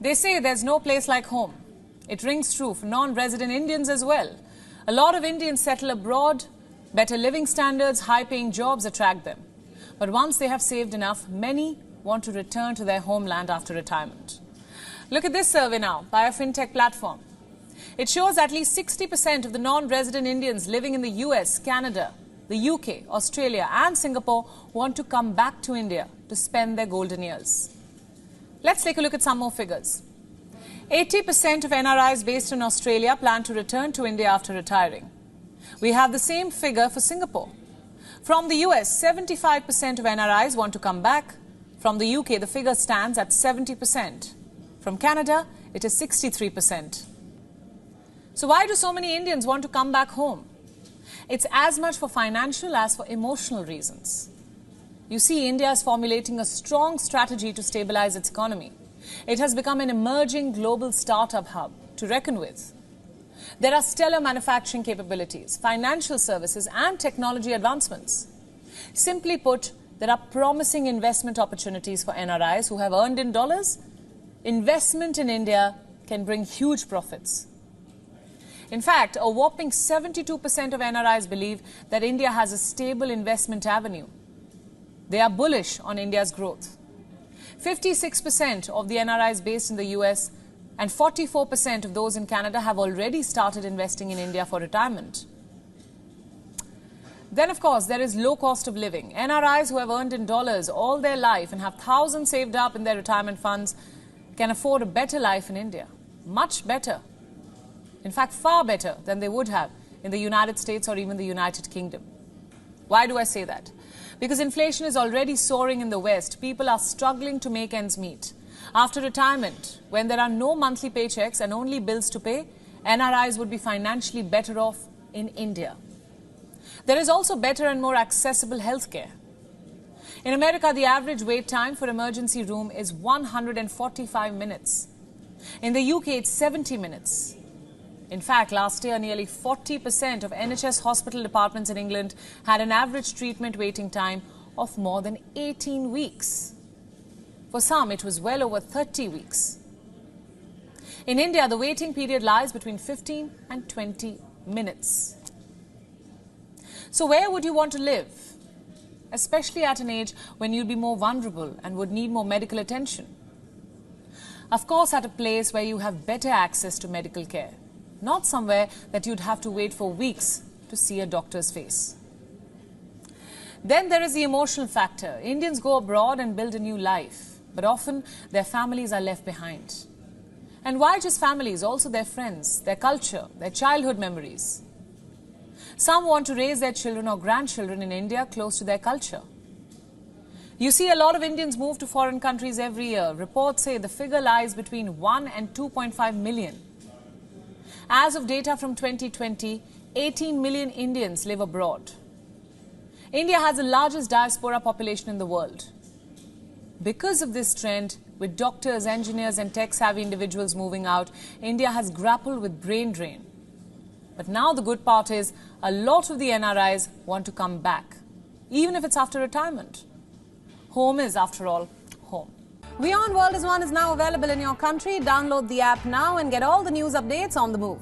They say there's no place like home. It rings true for non-resident Indians as well. A lot of Indians settle abroad. Better living standards, high-paying jobs attract them. But once they have saved enough, many want to return to their homeland after retirement. Look at this survey now by a fintech platform. It shows at least 60% of the non-resident Indians living in the US, Canada, the UK, Australia and Singapore want to come back to India to spend their golden years. Let's take a look at some more figures. 80% of NRIs based in Australia plan to return to India after retiring. We have the same figure for Singapore. From the US, 75% of NRIs want to come back. From the UK, the figure stands at 70%. From Canada, it is 63%. So why do so many Indians want to come back home? It's as much for financial as for emotional reasons. You see, India is formulating a strong strategy to stabilize its economy. It has become an emerging global startup hub to reckon with. There are stellar manufacturing capabilities, financial services and technology advancements. Simply put, there are promising investment opportunities for NRIs who have earned in dollars. Investment in India can bring huge profits. In fact, a whopping 72% of NRIs believe that India has a stable investment avenue. They are bullish on India's growth. 56% of the NRIs based in the US and 44% of those in Canada have already started investing in India for retirement. Then, of course, there is low cost of living. NRIs who have earned in dollars all their life and have thousands saved up in their retirement funds can afford a better life in India. Much better. In fact, far better than they would have in the United States or even the United Kingdom. Why do I say that? Because inflation is already soaring in the West. People are struggling to make ends meet. After retirement, when there are no monthly paychecks and only bills to pay, NRIs would be financially better off in India. There is also better and more accessible healthcare. In America, the average wait time for emergency room is 145 minutes. In the UK, it's 70 minutes. In fact, last year, nearly 40% of NHS hospital departments in England had an average treatment waiting time of more than 18 weeks. For some, it was well over 30 weeks. In India, the waiting period lies between 15 and 20 minutes. So where would you want to live? Especially at an age when you'd be more vulnerable and would need more medical attention. Of course, at a place where you have better access to medical care. Not somewhere that you'd have to wait for weeks to see a doctor's face. Then there is the emotional factor. Indians go abroad and build a new life, but often their families are left behind. And why just families? Also their friends, their culture, their childhood memories. Some want to raise their children or grandchildren in India close to their culture. You see, a lot of Indians move to foreign countries every year. Reports say the figure lies between 1 and 2.5 million. As of data from 2020, 18 million Indians live abroad. India has the largest diaspora population in the world. Because of this trend, with doctors, engineers and tech-savvy individuals moving out, India has grappled with brain drain. But now the good part is, a lot of the NRIs want to come back, even if it's after retirement. Home is, after all, home. WION World is One is now available in your country. Download the app now and get all the news updates on the move.